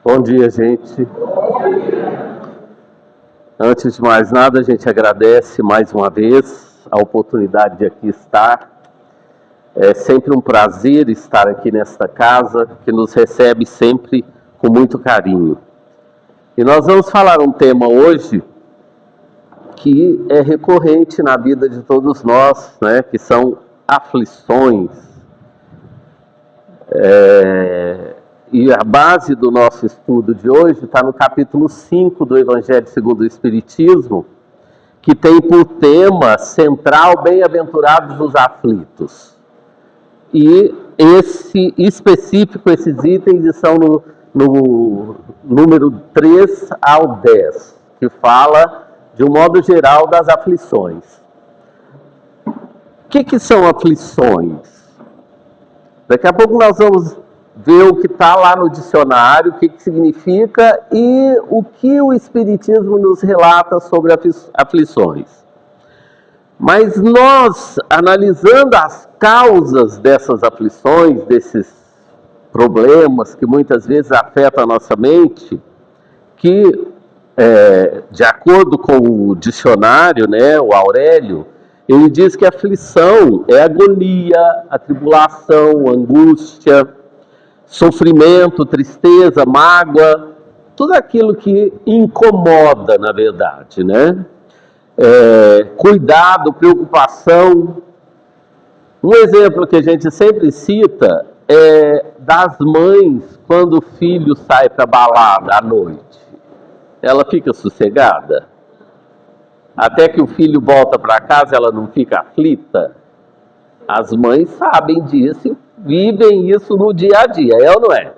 Bom dia, gente. Antes de mais nada, a gente agradece mais uma vez a oportunidade de aqui estar. É sempre um prazer estar aqui nesta casa, que nos recebe sempre com muito carinho. E nós vamos falar um tema hoje que é recorrente na vida de todos nós, né? Que são aflições. E a base do nosso estudo de hoje está no capítulo 5 do Evangelho segundo o Espiritismo, que tem por tema central bem-aventurados os aflitos. E esse específico, esses itens estão no número 3 ao 10, que fala, de um modo geral, das aflições. O que são aflições? Daqui a pouco nós vamos ver o que está lá no dicionário, o que significa e o que o Espiritismo nos relata sobre aflições. Mas nós, analisando as causas dessas aflições, desses problemas que muitas vezes afetam a nossa mente, que, de acordo com o dicionário, né, o Aurélio, ele diz que a aflição é agonia, atribulação, angústia, sofrimento, tristeza, mágoa, tudo aquilo que incomoda, na verdade, né? Cuidado, preocupação. Um exemplo que a gente sempre cita é das mães quando o filho sai para balada à noite. Ela fica sossegada? Até que o filho volta para casa, ela não fica aflita? As mães sabem disso, vivem isso no dia a dia, é ou não é?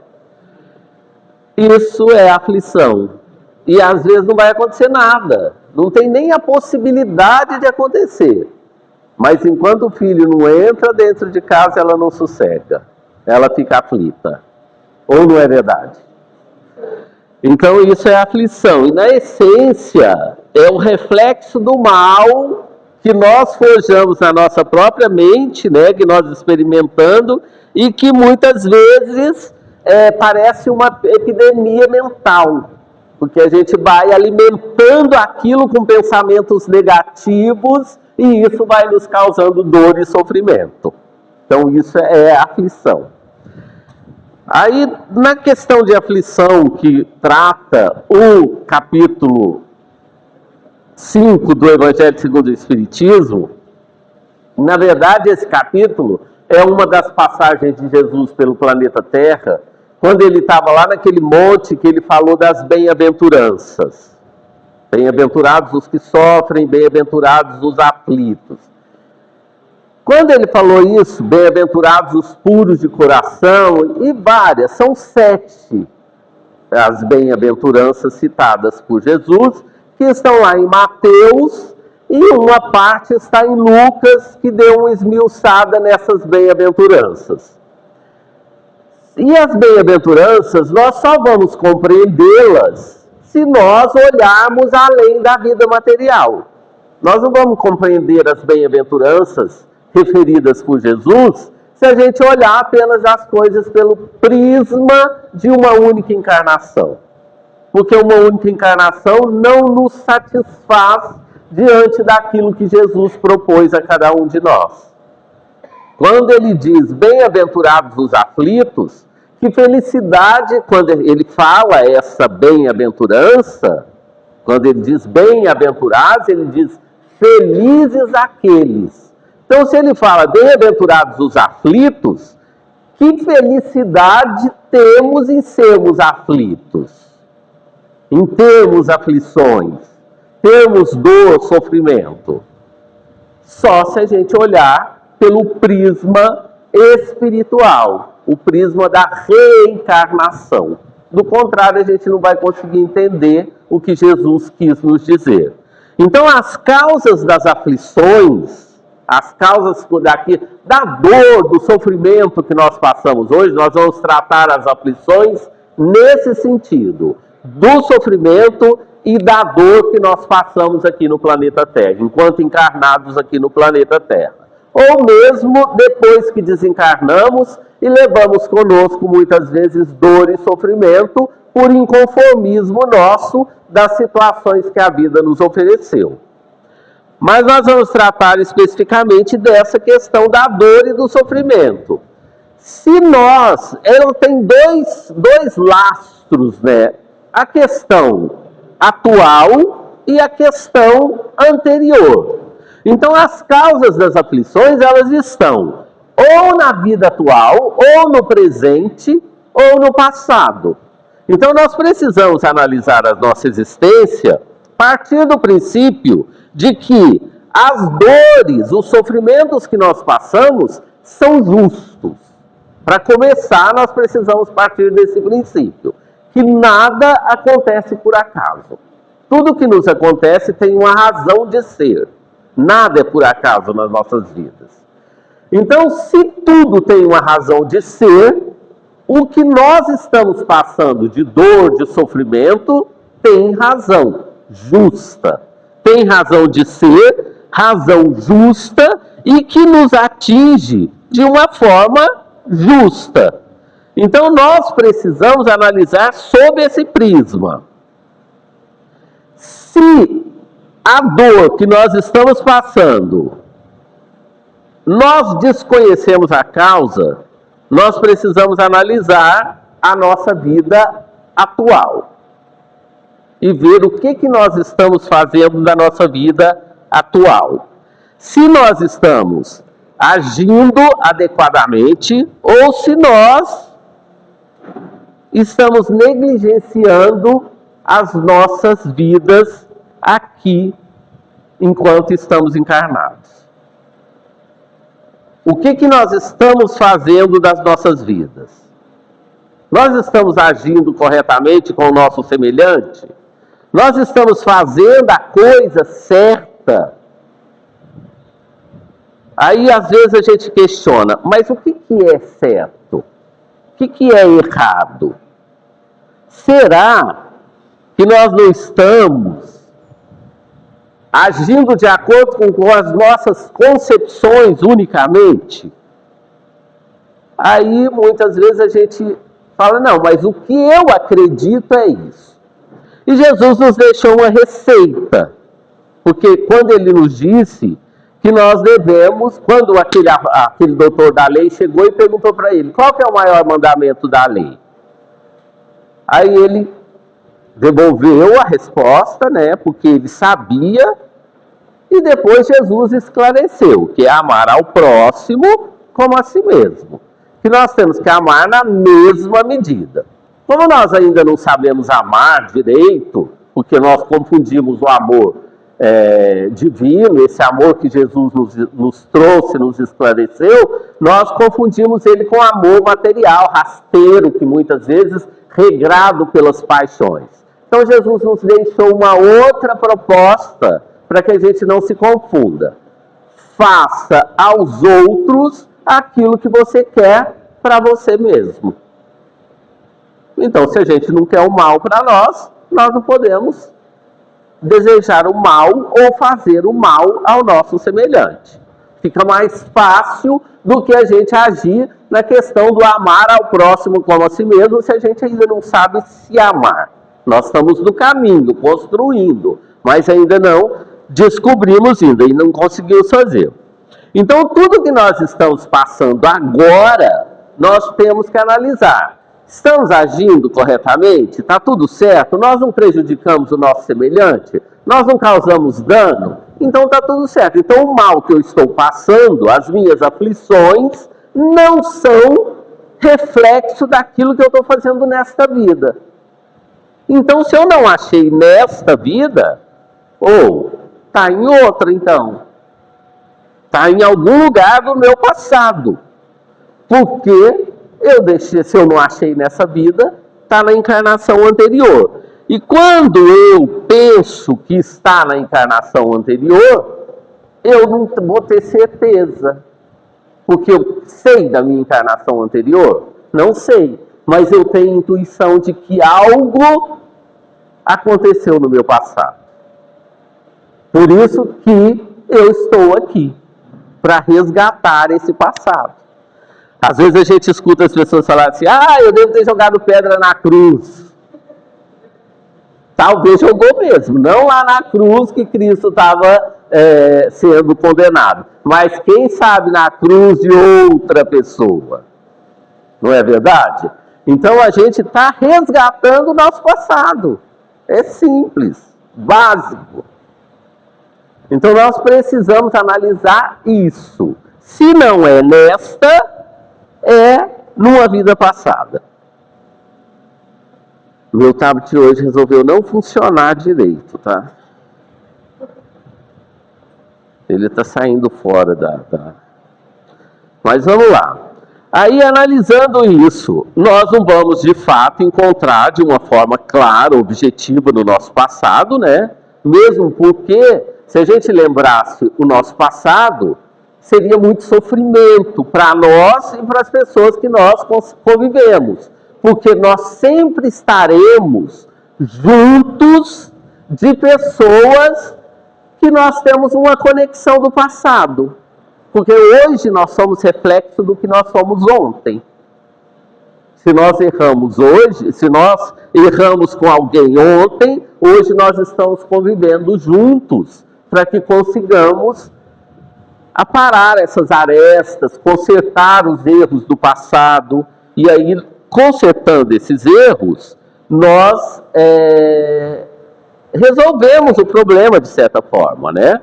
Isso é aflição. E às vezes não vai acontecer nada. Não tem nem a possibilidade de acontecer. Mas enquanto o filho não entra dentro de casa, ela não sossega. Ela fica aflita. Ou não é verdade? Então isso é aflição. E na essência, é o reflexo do mal que nós forjamos na nossa própria mente, né, que nós experimentando, e que muitas vezes parece uma epidemia mental, porque a gente vai alimentando aquilo com pensamentos negativos, e isso vai nos causando dor e sofrimento. Então isso é aflição. Aí, na questão de aflição que trata o capítulo 5 do Evangelho segundo o Espiritismo, na verdade esse capítulo é uma das passagens de Jesus pelo planeta Terra, quando ele estava lá naquele monte que ele falou das bem-aventuranças. Bem-aventurados os que sofrem, bem-aventurados os aflitos. Quando ele falou isso, bem-aventurados os puros de coração, e várias, são 7 as bem-aventuranças citadas por Jesus, que estão lá em Mateus, e uma parte está em Lucas, que deu uma esmiuçada nessas bem-aventuranças. E as bem-aventuranças, nós só vamos compreendê-las se nós olharmos além da vida material. Nós não vamos compreender as bem-aventuranças referidas por Jesus se a gente olhar apenas as coisas pelo prisma de uma única encarnação. Porque uma única encarnação não nos satisfaz diante daquilo que Jesus propôs a cada um de nós. Quando ele diz, bem-aventurados os aflitos, que felicidade, quando ele fala essa bem-aventurança, quando ele diz bem-aventurados, ele diz felizes aqueles. Então, se ele fala bem-aventurados os aflitos, que felicidade temos em sermos aflitos? Em termos aflições, termos dor, sofrimento. Só se a gente olhar pelo prisma espiritual, o prisma da reencarnação. Do contrário, a gente não vai conseguir entender o que Jesus quis nos dizer. Então, as causas das aflições, as causas da dor, do sofrimento que nós passamos hoje, nós vamos tratar as aflições nesse sentido, do sofrimento e da dor que nós passamos aqui no planeta Terra, enquanto encarnados aqui no planeta Terra. Ou mesmo depois que desencarnamos e levamos conosco muitas vezes dor e sofrimento por inconformismo nosso das situações que a vida nos ofereceu. Mas nós vamos tratar especificamente dessa questão da dor e do sofrimento. Se nós, ela tem dois lastros, né? A questão atual e a questão anterior. Então, as causas das aflições, elas estão ou na vida atual, ou no presente, ou no passado. Então, nós precisamos analisar a nossa existência a partir do princípio de que as dores, os sofrimentos que nós passamos são justos. Para começar, nós precisamos partir desse princípio, que nada acontece por acaso. Tudo que nos acontece tem uma razão de ser. Nada é por acaso nas nossas vidas. Então, se tudo tem uma razão de ser, o que nós estamos passando de dor, de sofrimento, tem razão justa. Tem razão de ser, razão justa e que nos atinge de uma forma justa. Então, nós precisamos analisar sob esse prisma. Se a dor que nós estamos passando, nós desconhecemos a causa, nós precisamos analisar a nossa vida atual e ver o que nós estamos fazendo na nossa vida atual. Se nós estamos agindo adequadamente ou se nós estamos negligenciando as nossas vidas aqui enquanto estamos encarnados. O que nós estamos fazendo das nossas vidas? Nós estamos agindo corretamente com o nosso semelhante? Nós estamos fazendo a coisa certa? Aí, às vezes, a gente questiona, mas o que é certo? O que é errado? Será que nós não estamos agindo de acordo com as nossas concepções unicamente? Aí, muitas vezes, a gente fala, não, mas o que eu acredito é isso. E Jesus nos deixou uma receita, porque quando ele nos disse que nós devemos, quando aquele doutor da lei chegou e perguntou para ele, qual que é o maior mandamento da lei? Aí ele devolveu a resposta, né, porque ele sabia, e depois Jesus esclareceu, que é amar ao próximo como a si mesmo. Que nós temos que amar na mesma medida. Como nós ainda não sabemos amar direito, porque nós confundimos o amor divino, esse amor que Jesus nos trouxe, nos esclareceu, nós confundimos ele com amor material, rasteiro, que muitas vezes regrado pelas paixões. Então Jesus nos deixou uma outra proposta para que a gente não se confunda. Faça aos outros aquilo que você quer para você mesmo. Então, se a gente não quer o mal para nós, nós não podemos desejar o mal ou fazer o mal ao nosso semelhante. Fica mais fácil do que a gente agir na questão do amar ao próximo como a si mesmo, se a gente ainda não sabe se amar. Nós estamos no caminho, construindo, mas ainda não descobrimos ainda e não conseguimos fazer. Então, tudo que nós estamos passando agora, nós temos que analisar. Estamos agindo corretamente? Está tudo certo? Nós não prejudicamos o nosso semelhante? Nós não causamos dano? Então está tudo certo. Então o mal que eu estou passando, as minhas aflições, não são reflexo daquilo que eu estou fazendo nesta vida. Então se eu não achei nesta vida, está em outra então. Está em algum lugar do meu passado. Porque se eu não achei nessa vida, está na encarnação anterior. E quando eu penso que está na encarnação anterior, eu não vou ter certeza. Porque eu sei da minha encarnação anterior? Não sei. Mas eu tenho intuição de que algo aconteceu no meu passado. Por isso que eu estou aqui, para resgatar esse passado. Às vezes a gente escuta as pessoas falarem assim, eu devo ter jogado pedra na cruz. Talvez jogou mesmo, não lá na cruz que Cristo estava sendo condenado, mas quem sabe na cruz de outra pessoa, não é verdade? Então a gente está resgatando o nosso passado, é simples, básico. Então nós precisamos analisar isso, se não é nesta, é numa vida passada. Meu tablet hoje resolveu não funcionar direito, tá? Ele está saindo fora da... Mas vamos lá. Aí, analisando isso, nós não vamos, de fato, encontrar de uma forma clara, objetiva no nosso passado, né? Mesmo porque, se a gente lembrasse o nosso passado, seria muito sofrimento para nós e para as pessoas que nós convivemos. Porque nós sempre estaremos juntos de pessoas que nós temos uma conexão do passado. Porque hoje nós somos reflexo do que nós somos ontem. Se nós erramos hoje, se nós erramos com alguém ontem, hoje nós estamos convivendo juntos para que consigamos aparar essas arestas, consertar os erros do passado e aí, consertando esses erros, nós resolvemos o problema de certa forma, né?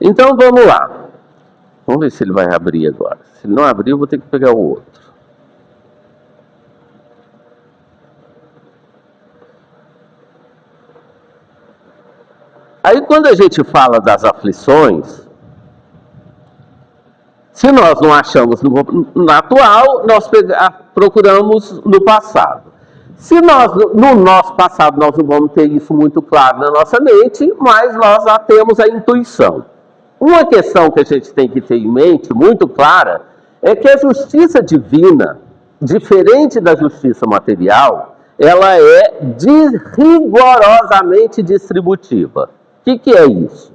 Então vamos lá. Vamos ver se ele vai abrir agora. Se ele não abrir, eu vou ter que pegar o outro. Aí quando a gente fala das aflições, se nós não achamos no atual, nós procuramos no passado. Se nós, no nosso passado, nós não vamos ter isso muito claro na nossa mente, mas nós já temos a intuição. Uma questão que a gente tem que ter em mente, muito clara, é que a justiça divina, diferente da justiça material, ela é rigorosamente distributiva. O que é isso?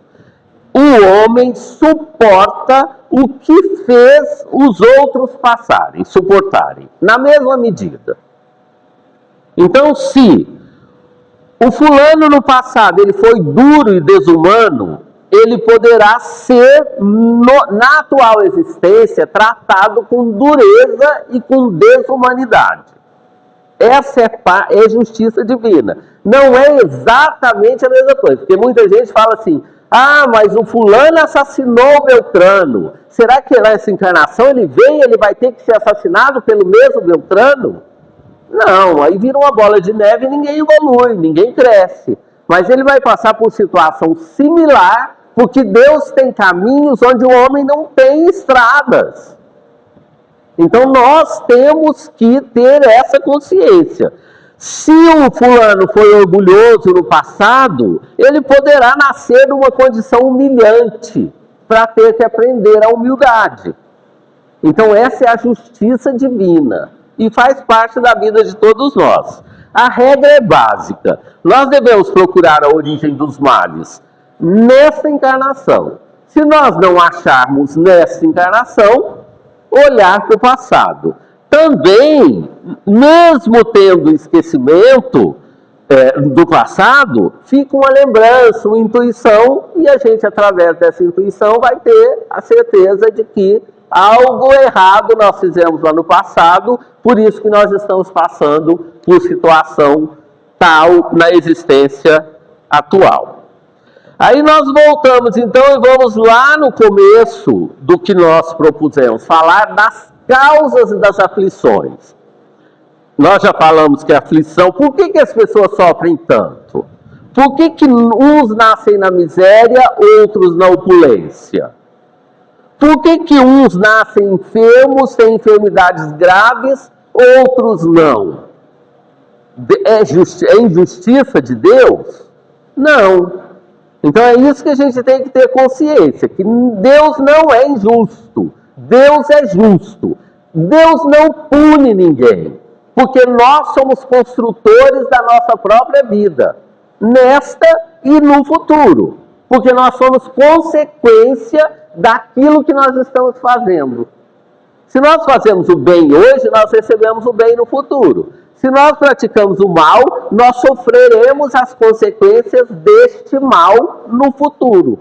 O homem suporta o que fez os outros passarem, suportarem, na mesma medida. Então, se o fulano no passado ele foi duro e desumano, ele poderá ser, na atual existência, tratado com dureza e com desumanidade. Essa é justiça divina. Não é exatamente a mesma coisa, porque muita gente fala assim, ah, mas o fulano assassinou o Beltrano. Será que nessa encarnação ele vem e ele vai ter que ser assassinado pelo mesmo Beltrano? Não, aí vira uma bola de neve e ninguém evolui, ninguém cresce. Mas ele vai passar por situação similar, porque Deus tem caminhos onde o homem não tem estradas. Então nós temos que ter essa consciência. Se o fulano foi orgulhoso no passado, ele poderá nascer numa condição humilhante para ter que aprender a humildade. Então essa é a justiça divina e faz parte da vida de todos nós. A regra é básica. Nós devemos procurar a origem dos males nesta encarnação. Se nós não acharmos nesta encarnação, olhar para o passado. Também, mesmo tendo esquecimento do passado, fica uma lembrança, uma intuição, e a gente, através dessa intuição, vai ter a certeza de que algo errado nós fizemos lá no passado, por isso que nós estamos passando por situação tal na existência atual. Aí nós voltamos então e vamos lá no começo do que nós propusemos, falar das causas das aflições. Nós já falamos que a aflição, por que as pessoas sofrem tanto? Por que uns nascem na miséria, outros na opulência? Por que uns nascem enfermos, têm enfermidades graves, outros não? É injustiça de Deus? Não. Então é isso que a gente tem que ter consciência, que Deus não é injusto, Deus é justo. Deus não pune ninguém, porque nós somos construtores da nossa própria vida, nesta e no futuro, porque nós somos consequência daquilo que nós estamos fazendo. Se nós fazemos o bem hoje, nós recebemos o bem no futuro. Se nós praticamos o mal, nós sofreremos as consequências deste mal no futuro.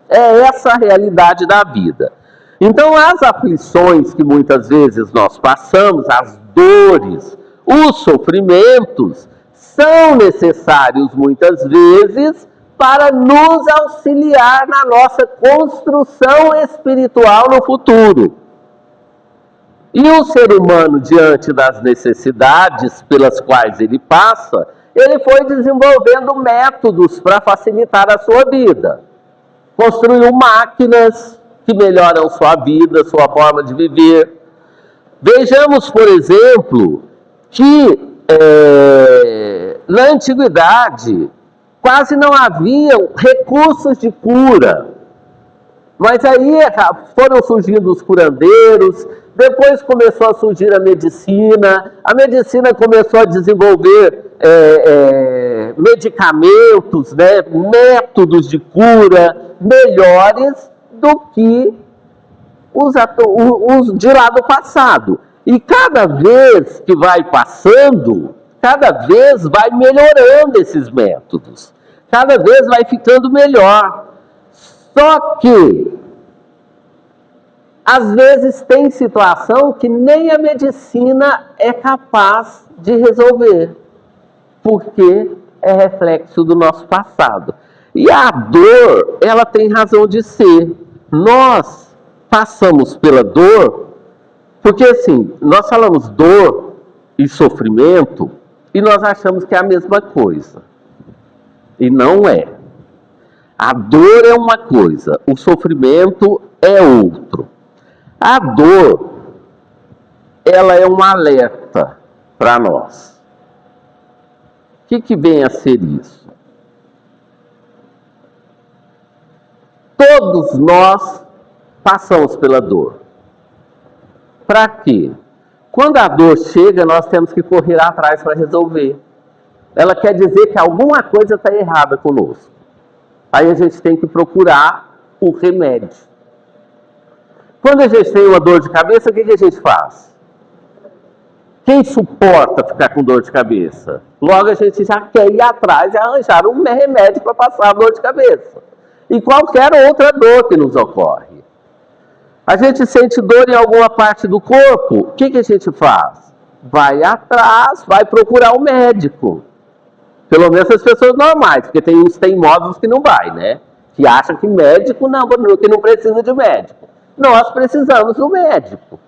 É essa a realidade da vida. Então, as aflições que muitas vezes nós passamos, as dores, os sofrimentos, são necessários muitas vezes para nos auxiliar na nossa construção espiritual no futuro. E o ser humano, diante das necessidades pelas quais ele passa, ele foi desenvolvendo métodos para facilitar a sua vida. Construiu máquinas que melhoram sua vida, sua forma de viver. Vejamos, por exemplo, que na antiguidade quase não haviam recursos de cura. Mas aí foram surgindo os curandeiros, depois começou a surgir a medicina começou a desenvolver medicamentos, né, métodos de cura melhores do que os de lá do passado. E cada vez que vai passando, cada vez vai melhorando esses métodos, cada vez vai ficando melhor. Só que, às vezes, tem situação que nem a medicina é capaz de resolver, porque é reflexo do nosso passado. E a dor, ela tem razão de ser. Nós passamos pela dor, porque assim, nós falamos dor e sofrimento, e nós achamos que é a mesma coisa. E não é. A dor é uma coisa, o sofrimento é outro. A dor, ela é um alerta para nós. O que vem a ser isso? Todos nós passamos pela dor. Para quê? Quando a dor chega, nós temos que correr atrás para resolver. Ela quer dizer que alguma coisa está errada conosco. Aí a gente tem que procurar o remédio. Quando a gente tem uma dor de cabeça, o que a gente faz? Quem suporta ficar com dor de cabeça? Logo a gente já quer ir atrás e arranjar um remédio para passar a dor de cabeça. E qualquer outra dor que nos ocorre. A gente sente dor em alguma parte do corpo, o que a gente faz? Vai atrás, vai procurar um médico. Pelo menos as pessoas normais, porque tem uns teimosos que não vai, né? Que acham que médico não, que não precisa de médico. Nós precisamos do médico.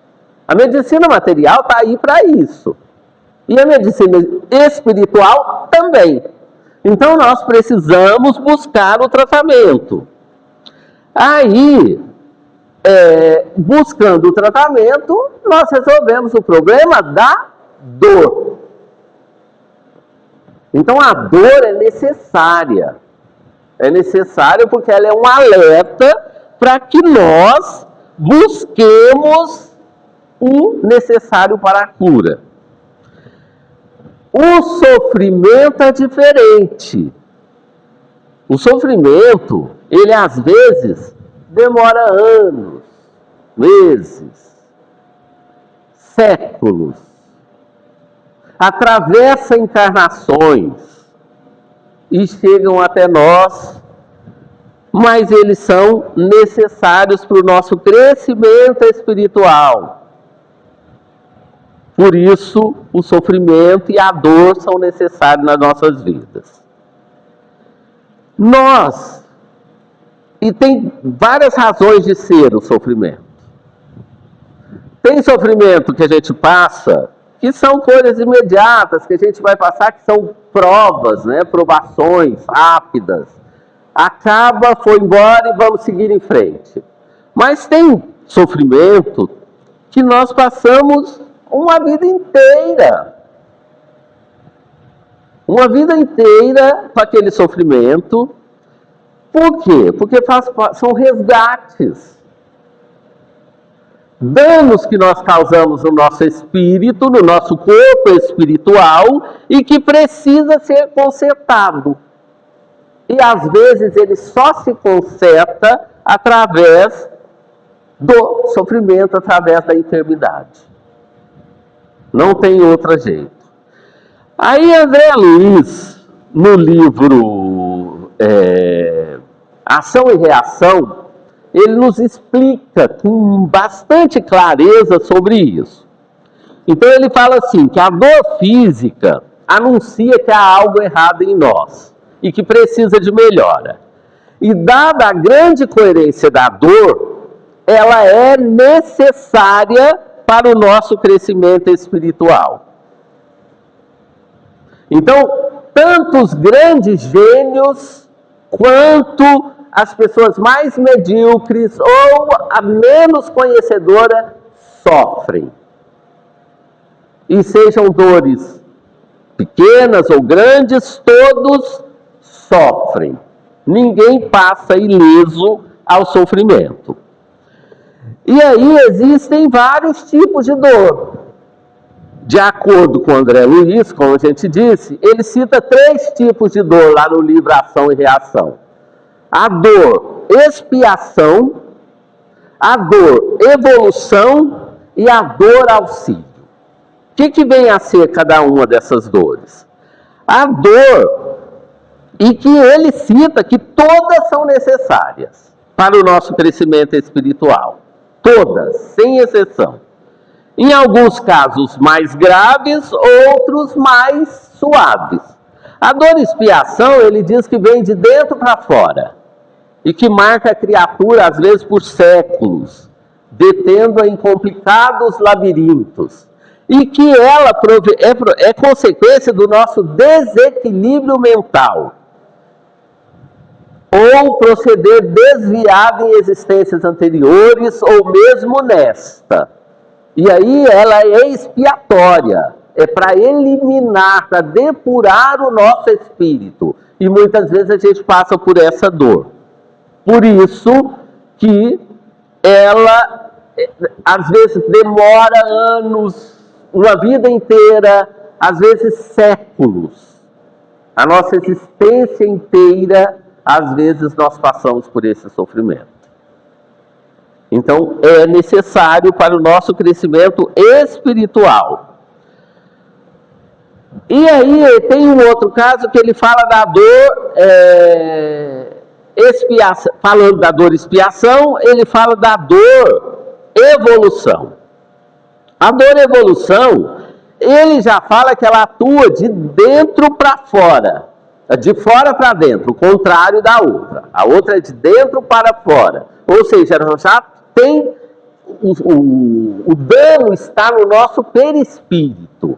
A medicina material está aí para isso. E a medicina espiritual também. Então nós precisamos buscar o tratamento. Aí, buscando o tratamento, nós resolvemos o problema da dor. Então a dor é necessária. É necessária porque ela é um alerta para que nós busquemos o necessário para a cura. O sofrimento é diferente. O sofrimento, ele às vezes demora anos, meses, séculos. Atravessa encarnações e chegam até nós, mas eles são necessários para o nosso crescimento espiritual. Por isso, o sofrimento e a dor são necessários nas nossas vidas. E tem várias razões de ser o sofrimento. Tem sofrimento que a gente passa, que são coisas imediatas, que a gente vai passar, que são provas, né? Provações rápidas. Acaba, foi embora e vamos seguir em frente. Mas tem sofrimento que nós passamos uma vida inteira. Uma vida inteira com aquele sofrimento. Por quê? Porque são resgates. Danos que nós causamos no nosso espírito, no nosso corpo espiritual, e que precisa ser consertado. E às vezes ele só se conserta através do sofrimento, através da enfermidade. Não tem outro jeito. Aí André Luiz, no livro Ação e Reação, ele nos explica com bastante clareza sobre isso. Então ele fala assim, que a dor física anuncia que há algo errado em nós e que precisa de melhora. E dada a grande coerência da dor, ela é necessária para o nosso crescimento espiritual. Então, tanto os grandes gênios, quanto as pessoas mais medíocres ou a menos conhecedora sofrem. E sejam dores pequenas ou grandes, todos sofrem. Ninguém passa ileso ao sofrimento. E aí existem vários tipos de dor. De acordo com André Luiz, como a gente disse, ele cita 3 tipos de dor lá no livro Ação e Reação. A dor expiação, a dor evolução e a dor auxílio. O que vem a ser cada uma dessas dores? A dor, e que ele cita que todas são necessárias para o nosso crescimento espiritual. Todas, sem exceção. Em alguns casos mais graves, outros mais suaves. A dor expiação, ele diz que vem de dentro para fora. E que marca a criatura, às vezes, por séculos, detendo-a em complicados labirintos. E que ela é consequência do nosso desequilíbrio mental. Ou proceder desviado em existências anteriores, ou mesmo nesta. E aí ela é expiatória, é para eliminar, para depurar o nosso espírito. E muitas vezes a gente passa por essa dor. Por isso que ela, às vezes, demora anos, uma vida inteira, às vezes séculos. A nossa existência inteira, às vezes, nós passamos por esse sofrimento. Então, é necessário para o nosso crescimento espiritual. E aí, tem um outro caso que ele fala da dor expiação. Falando da dor expiação, ele fala da dor evolução. A dor evolução, ele já fala que ela atua de dentro para fora. De fora para dentro, o contrário da outra. A outra é de dentro para fora. Ou seja, ela já tem o dano está no nosso perispírito.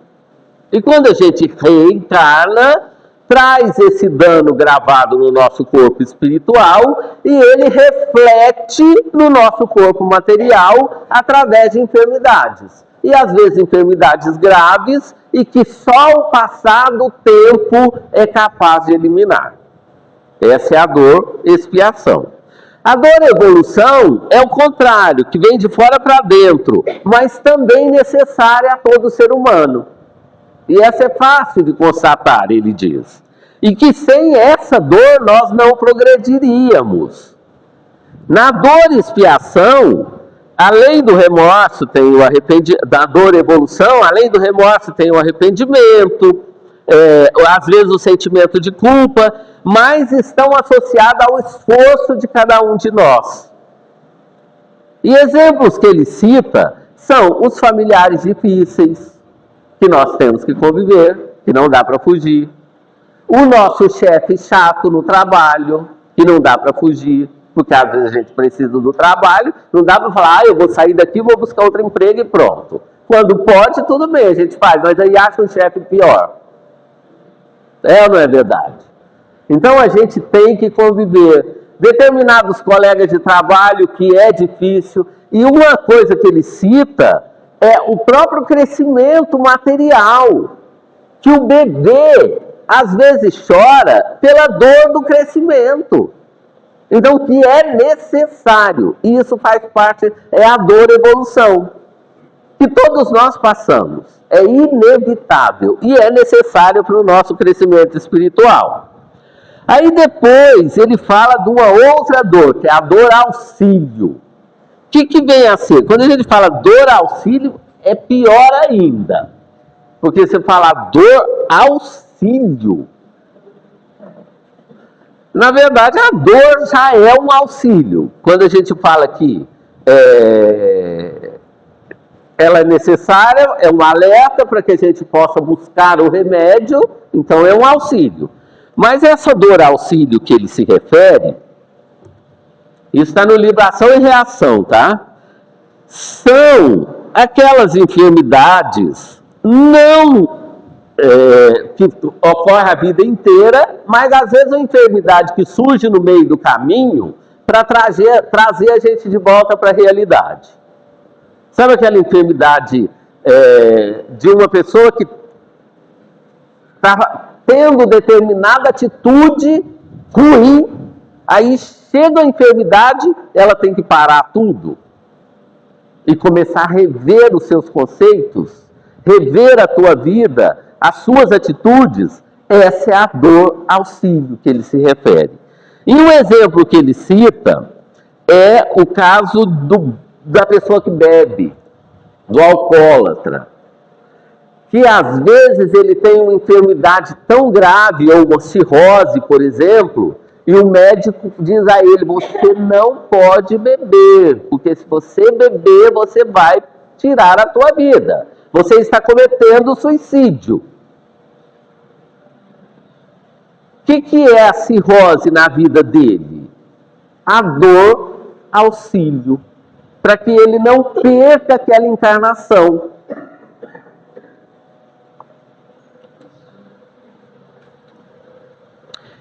E quando a gente reencarna, traz esse dano gravado no nosso corpo espiritual e ele reflete no nosso corpo material através de enfermidades. E às vezes enfermidades graves e que só o passar do tempo é capaz de eliminar. Essa é a dor expiação. A dor evolução é o contrário, que vem de fora para dentro, mas também necessária a todo ser humano. E essa é fácil de constatar, ele diz. E que sem essa dor nós não progrediríamos. Na dor expiação, além do remorso, tem o arrependimento, da dor evolução, além do remorso tem o arrependimento, às vezes o sentimento de culpa, mas estão associados ao esforço de cada um de nós. E exemplos que ele cita são os familiares difíceis, que nós temos que conviver, que não dá para fugir. O nosso chefe chato no trabalho, que não dá para fugir, porque às vezes a gente precisa do trabalho, não dá para falar, eu vou sair daqui, vou buscar outro emprego e pronto. Quando pode, tudo bem, a gente faz, mas aí acha um chefe pior. É ou não é verdade? Então a gente tem que conviver. Determinados colegas de trabalho que é difícil, e uma coisa que ele cita é o próprio crescimento material, que o bebê às vezes chora pela dor do crescimento. Então, que é necessário, e isso faz parte, é a dor evolução, que todos nós passamos, é inevitável e é necessário para o nosso crescimento espiritual. Aí depois ele fala de uma outra dor, que é a dor auxílio. O que vem a ser? Quando a gente fala dor auxílio, é pior ainda. Porque você fala dor, auxílio. Na verdade, a dor já é um auxílio. Quando a gente fala que ela é necessária, é um alerta para que a gente possa buscar o remédio, então é um auxílio. Mas essa dor auxílio que ele se refere, isso está no livro Ação e Reação, tá? São aquelas enfermidades que ocorre a vida inteira, mas às vezes uma enfermidade que surge no meio do caminho para trazer a gente de volta para a realidade. Sabe aquela enfermidade de uma pessoa que estava tendo determinada atitude ruim, aí chega a enfermidade, ela tem que parar tudo e começar a rever os seus conceitos, rever a tua vida, as suas atitudes. Essa é a dor auxílio que ele se refere. E um exemplo que ele cita é o caso da pessoa que bebe, do alcoólatra, que às vezes ele tem uma enfermidade tão grave, ou uma cirrose, por exemplo, e o médico diz a ele: você não pode beber, porque se você beber, você vai tirar a tua vida. Você está cometendo suicídio. O que é a cirrose na vida dele? A dor auxílio, para que ele não perca aquela encarnação.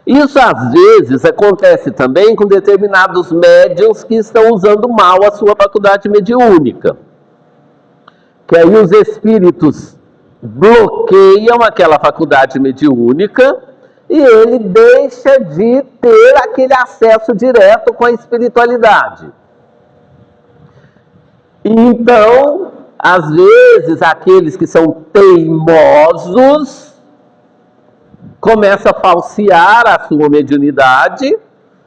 Isso às vezes acontece também com determinados médiuns que estão usando mal a sua faculdade mediúnica. Que aí os espíritos bloqueiam aquela faculdade mediúnica e ele deixa de ter aquele acesso direto com a espiritualidade. Então, às vezes, aqueles que são teimosos começam a falsear a sua mediunidade,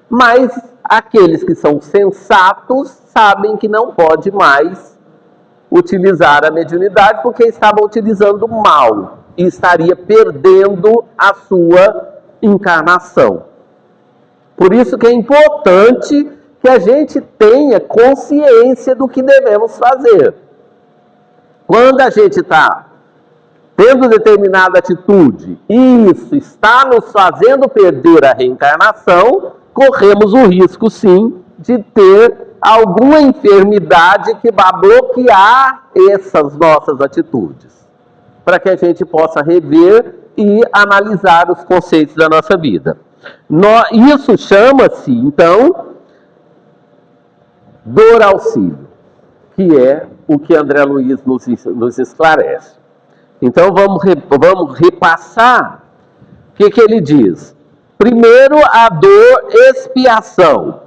mas aqueles que são sensatos sabem que não pode mais utilizar a mediunidade porque estavam utilizando mal e estaria perdendo a sua encarnação. Por isso que é importante que a gente tenha consciência do que devemos fazer. Quando a gente está tendo determinada atitude e isso está nos fazendo perder a reencarnação, corremos o risco, sim, de ter alguma enfermidade que vai bloquear essas nossas atitudes, para que a gente possa rever e analisar os conceitos da nossa vida. Isso chama-se, então, dor auxílio, que é o que André Luiz nos esclarece. Então, vamos repassar o que ele diz. Primeiro, a dor expiação,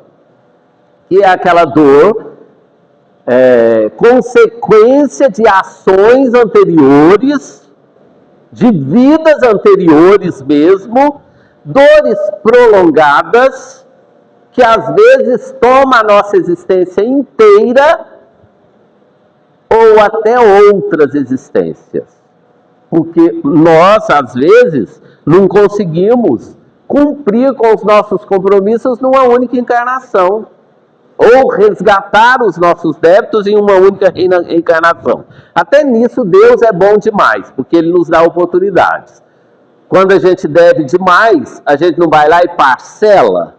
que é aquela dor consequência de ações anteriores, de vidas anteriores mesmo, dores prolongadas, que às vezes toma a nossa existência inteira, ou até outras existências. Porque nós, às vezes, não conseguimos cumprir com os nossos compromissos numa única encarnação, ou resgatar os nossos débitos em uma única encarnação. Até nisso Deus é bom demais, porque Ele nos dá oportunidades. Quando a gente deve demais, a gente não vai lá e parcela.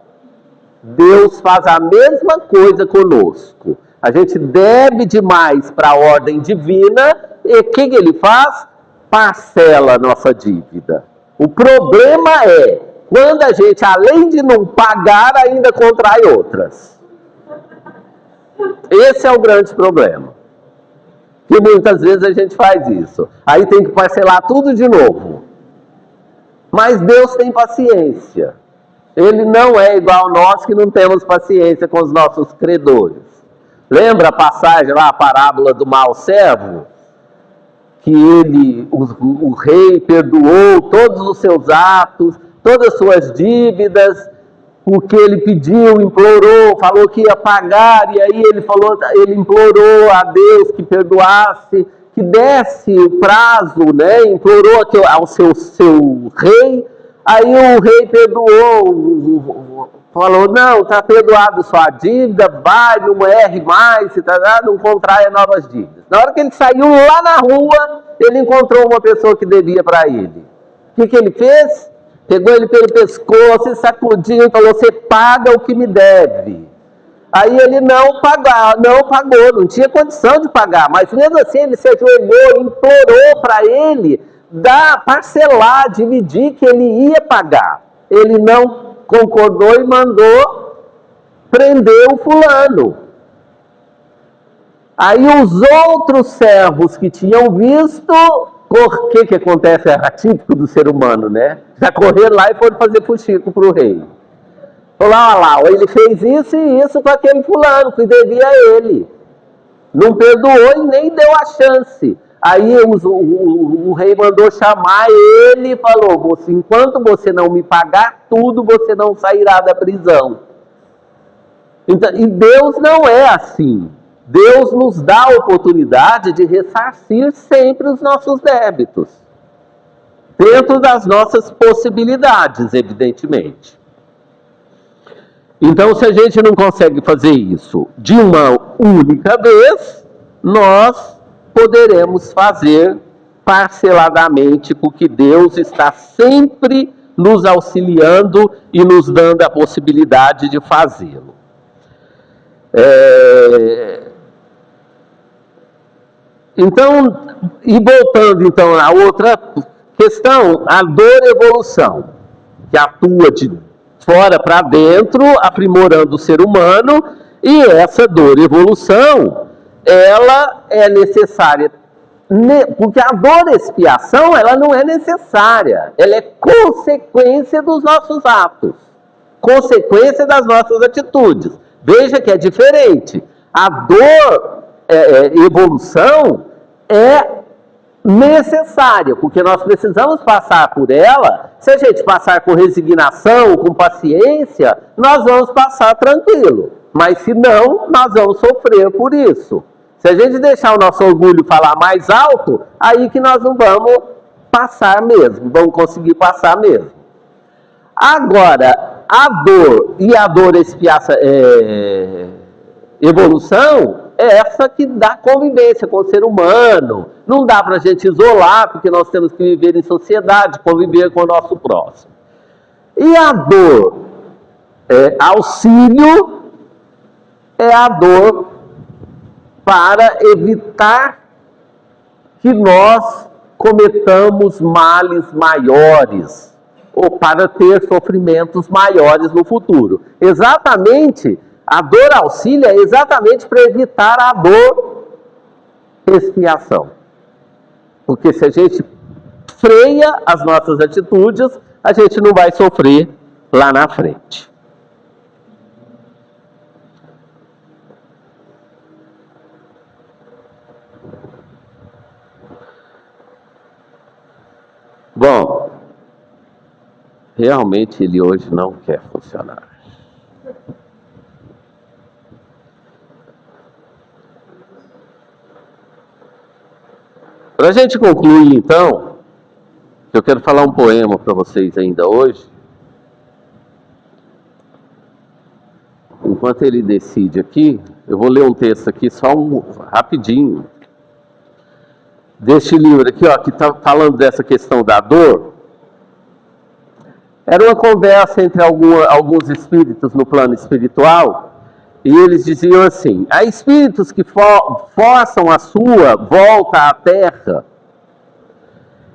Deus faz a mesma coisa conosco. A gente deve demais para a ordem divina, e o que Ele faz? Parcela a nossa dívida. O problema é quando a gente, além de não pagar, ainda contrai outras. Esse é o grande problema. E muitas vezes a gente faz isso. Aí tem que parcelar tudo de novo. Mas Deus tem paciência. Ele não é igual a nós que não temos paciência com os nossos credores. Lembra a passagem lá, a parábola do mau servo? Que o rei perdoou todos os seus atos, todas as suas dívidas, porque ele pediu, implorou, falou que ia pagar, e aí ele implorou a Deus que perdoasse, que desse o prazo, né? Implorou ao seu rei, aí o rei perdoou, falou, não, está perdoado sua dívida, vai, não erre mais, não contraia novas dívidas. Na hora que ele saiu lá na rua, ele encontrou uma pessoa que devia para ele. O que ele fez? Pegou ele pelo pescoço e sacudiu e falou, você paga o que me deve. Aí ele não pagou, não tinha condição de pagar, mas mesmo assim ele se ajoelhou, implorou para ele parcelar, dividir, que ele ia pagar. Ele não concordou e mandou prender o fulano. Aí os outros servos que tinham visto, o que acontece? É atípico do ser humano, né? Já correram lá e foram fazer fuxico para o rei. Falaram, olha lá, ele fez isso e isso com aquele fulano, que devia a ele. Não perdoou e nem deu a chance. Aí o rei mandou chamar ele e falou, enquanto você não me pagar tudo, você não sairá da prisão. Então, e Deus não é assim. Deus nos dá a oportunidade de ressarcir sempre os nossos débitos. Dentro das nossas possibilidades, evidentemente. Então, se a gente não consegue fazer isso de uma única vez, nós poderemos fazer parceladamente, porque Deus está sempre nos auxiliando e nos dando a possibilidade de fazê-lo. Então, e voltando então à outra questão, a dor-evolução, que atua de fora para dentro, aprimorando o ser humano, e essa dor-evolução, ela é necessária, porque a dor-expiação, ela não é necessária, ela é consequência dos nossos atos, consequência das nossas atitudes. Veja que é diferente. A dor-evolução é necessária, porque nós precisamos passar por ela. Se a gente passar com resignação, com paciência, nós vamos passar tranquilo. Mas se não, nós vamos sofrer por isso. Se a gente deixar o nosso orgulho falar mais alto, aí que nós não vamos passar mesmo, vamos conseguir passar mesmo. Agora, a dor e a evolução é essa que dá convivência com o ser humano. Não dá para a gente isolar, porque nós temos que viver em sociedade, conviver com o nosso próximo. E a dor auxílio é a dor para evitar que nós cometamos males maiores, ou para ter sofrimentos maiores no futuro. Exatamente, a dor auxílio é exatamente para evitar a dor expiação. Porque se a gente freia as nossas atitudes, a gente não vai sofrer lá na frente. Bom, realmente ele hoje não quer funcionar. Para a gente concluir, então, eu quero falar um poema para vocês ainda hoje. Enquanto ele decide aqui, eu vou ler um texto aqui, só rapidinho, deste livro aqui, ó, que está falando dessa questão da dor. Era uma conversa entre alguns espíritos no plano espiritual, e eles diziam assim: há espíritos que forçam a sua volta à Terra.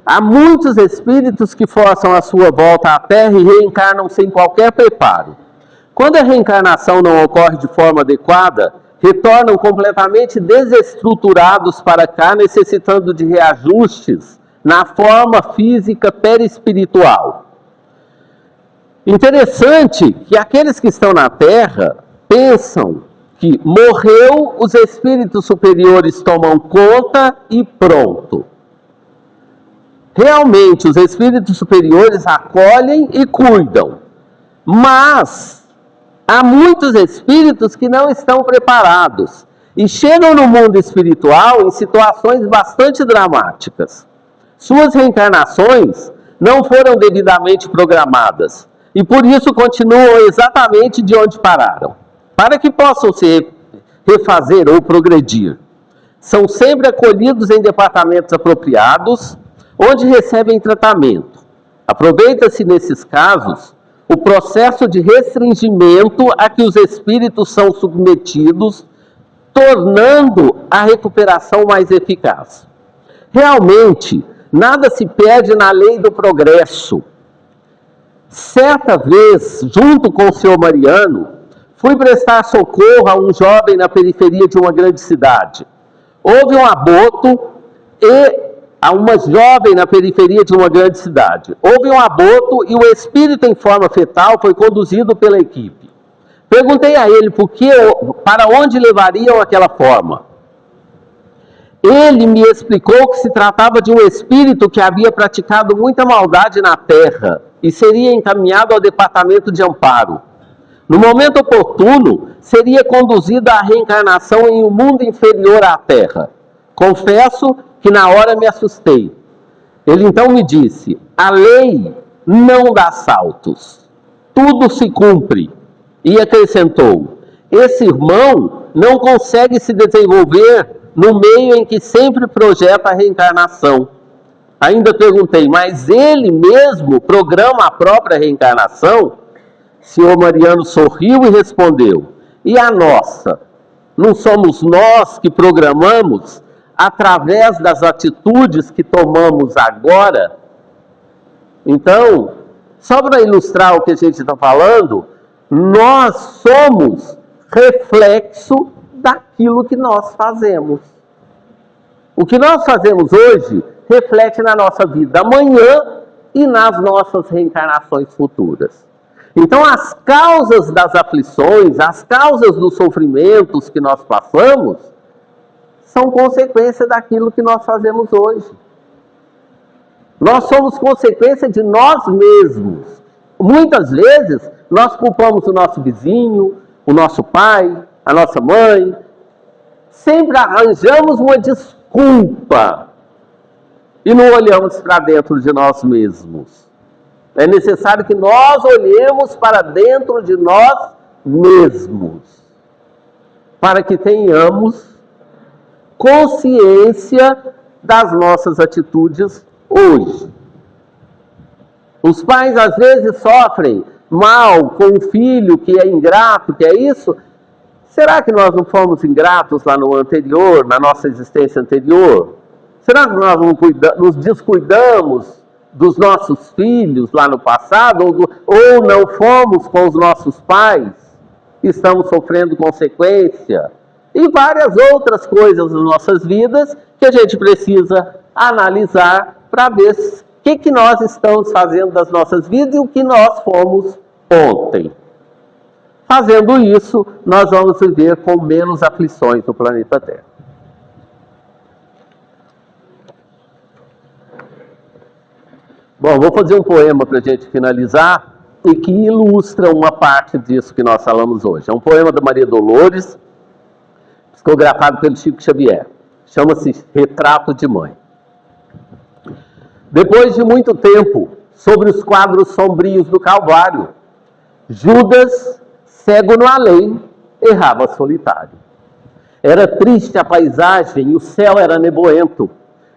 Há muitos espíritos que forçam a sua volta à Terra e reencarnam sem qualquer preparo. Quando a reencarnação não ocorre de forma adequada, retornam completamente desestruturados para cá, necessitando de reajustes na forma física perispiritual. Interessante que aqueles que estão na Terra pensam que morreu, os espíritos superiores tomam conta e pronto. Realmente, os espíritos superiores acolhem e cuidam, mas há muitos espíritos que não estão preparados. e chegam no mundo espiritual em situações bastante dramáticas. Suas reencarnações não foram devidamente programadas e por isso continuam exatamente de onde pararam, para que possam se refazer ou progredir. São sempre acolhidos em departamentos apropriados, onde recebem tratamento. Aproveita-se nesses casos o processo de restringimento a que os espíritos são submetidos, tornando a recuperação mais eficaz. Realmente, nada se perde na lei do progresso. Certa vez, junto com o senhor Mariano, fui prestar socorro a um jovem na periferia de uma grande cidade. Houve um aborto a uma jovem na periferia de uma grande cidade. Houve um aborto e o espírito em forma fetal foi conduzido pela equipe. Perguntei a ele para onde levariam aquela forma. Ele me explicou que se tratava de um espírito que havia praticado muita maldade na terra e seria encaminhado ao departamento de amparo. No momento oportuno, seria conduzida à reencarnação em um mundo inferior à terra. Confesso que na hora me assustei. Ele então me disse: a lei não dá saltos, tudo se cumpre. E acrescentou: esse irmão não consegue se desenvolver no meio em que sempre projeta a reencarnação. Ainda perguntei: mas ele mesmo programa a própria reencarnação? Senhor Mariano sorriu e respondeu: e a nossa? Não somos nós que programamos através das atitudes que tomamos agora? Então, só para ilustrar o que a gente está falando, nós somos reflexo daquilo que nós fazemos. O que nós fazemos hoje reflete na nossa vida amanhã e nas nossas reencarnações futuras. Então, as causas das aflições, as causas dos sofrimentos que nós passamos, são consequência daquilo que nós fazemos hoje. Nós somos consequência de nós mesmos. Muitas vezes, nós culpamos o nosso vizinho, o nosso pai, a nossa mãe. Sempre arranjamos uma desculpa e não olhamos para dentro de nós mesmos. É necessário que nós olhemos para dentro de nós mesmos, para que tenhamos consciência das nossas atitudes hoje. Os pais às vezes sofrem mal com o filho que é ingrato, que é isso. Será que nós não fomos ingratos lá no anterior, na nossa existência anterior? Será que nós não nos descuidamos dos nossos filhos lá no passado, ou não fomos com os nossos pais? Estamos sofrendo consequência? E várias outras coisas nas nossas vidas que a gente precisa analisar para ver o que nós estamos fazendo das nossas vidas e o que nós fomos ontem. Fazendo isso, nós vamos viver com menos aflições no planeta Terra. Bom, vou fazer um poema para a gente finalizar e que ilustra uma parte disso que nós falamos hoje. É um poema da Maria Dolores, psicografado pelo Chico Xavier. Chama-se Retrato de Mãe. Depois de muito tempo, sobre os quadros sombrios do Calvário, Judas, cego no além, errava solitário. Era triste a paisagem e o céu era nevoento.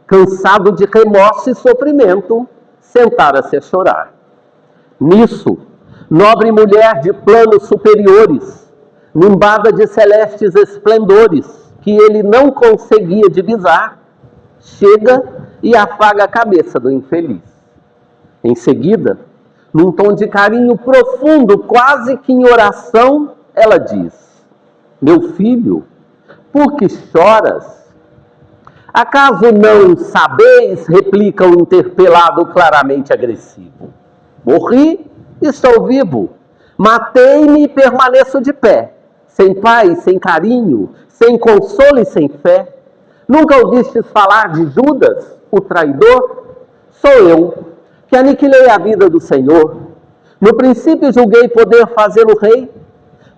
Cansado de remorso e sofrimento, sentara-se a chorar. Nisso, nobre mulher de planos superiores, nimbada de celestes esplendores, que ele não conseguia divisar, chega e afaga a cabeça do infeliz. Em seguida, num tom de carinho profundo, quase que em oração, ela diz: meu filho, por que choras? Acaso não sabeis? Replica o interpelado claramente agressivo. Morri, estou vivo. Matei-me e permaneço de pé. Sem paz, sem carinho, sem consolo e sem fé. Nunca ouvistes falar de Judas, o traidor? Sou eu, que aniquilei a vida do Senhor. No princípio julguei poder fazer o rei.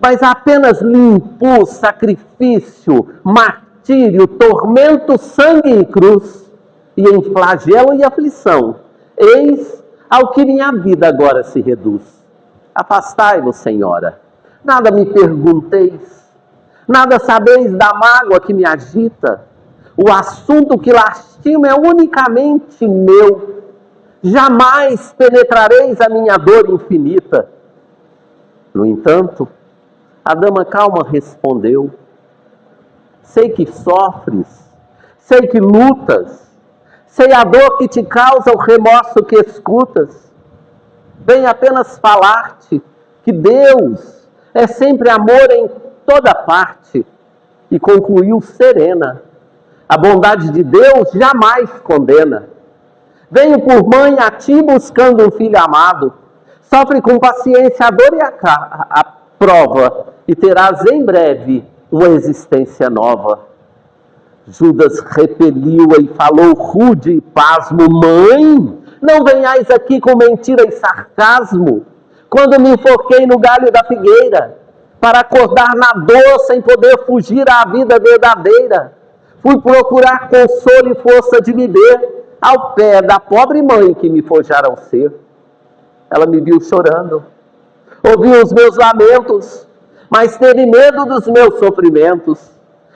mas apenas lhe impus sacrifício, martírio, tormento, sangue e cruz, e em flagelo e aflição, eis ao que minha vida agora se reduz. Afastai-vos, Senhora, nada me pergunteis, nada sabeis da mágoa que me agita, o assunto que lastima é unicamente meu, jamais penetrareis a minha dor infinita. No entanto, a dama calma respondeu, sei que sofres, sei que lutas, sei a dor que te causa o remorso que escutas. Venho apenas falar-te que Deus é sempre amor em toda parte. E concluiu serena, a bondade de Deus jamais condena. Venho por mãe a ti buscando um filho amado. Sofre com paciência a dor e a prova, e terás em breve uma existência nova. Judas repeliu-a e falou rude e pasmo, mãe, não venhais aqui com mentira e sarcasmo, quando me enforquei no galho da figueira, para acordar na dor sem poder fugir à vida verdadeira. Fui procurar consolo e força de viver ao pé da pobre mãe que me forjara o ser. Ela me viu chorando, ouviu os meus lamentos, mas teve medo dos meus sofrimentos.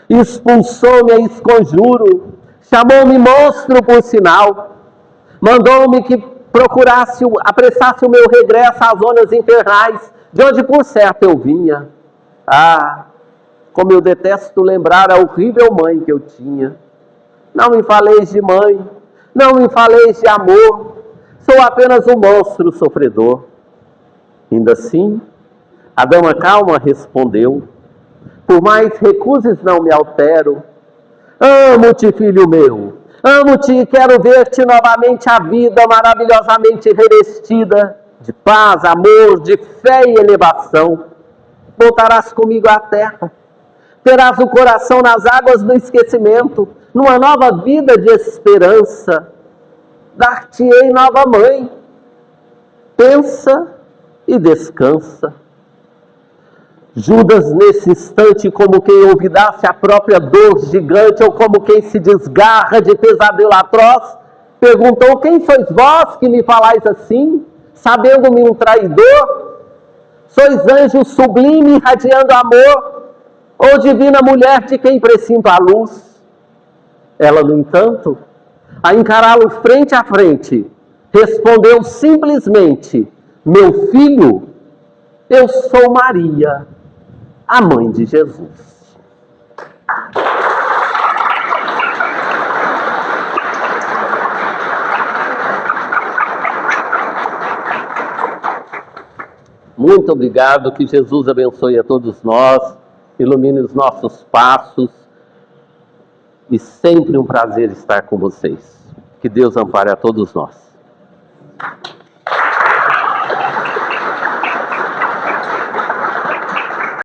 Expulsou-me a esconjuro, chamou-me monstro por sinal, mandou-me que apressasse o meu regresso às zonas infernais, de onde por certo eu vinha. Ah, como eu detesto lembrar a horrível mãe que eu tinha. Não me faleis de mãe, não me faleis de amor, sou apenas um monstro sofredor. Ainda assim, a dama calma respondeu, por mais recuses não me altero. Amo-te, filho meu, amo-te e quero ver-te novamente a vida maravilhosamente revestida de paz, amor, de fé e elevação. Voltarás comigo à terra, terás o coração nas águas do esquecimento, numa nova vida de esperança. Dar-te-ei nova mãe. Pensa e descansa. Judas, nesse instante, como quem olvidasse a própria dor gigante, ou como quem se desgarra de pesadelo atroz, perguntou, quem sois vós que me falais assim, sabendo-me um traidor? Sois anjo sublime, irradiando amor, ou divina mulher de quem presinto a luz? Ela, no entanto, a encará-lo frente a frente, respondeu simplesmente, meu filho, eu sou Maria, a mãe de Jesus. Muito obrigado, que Jesus abençoe a todos nós, ilumine os nossos passos, e sempre um prazer estar com vocês. Que Deus ampare a todos nós.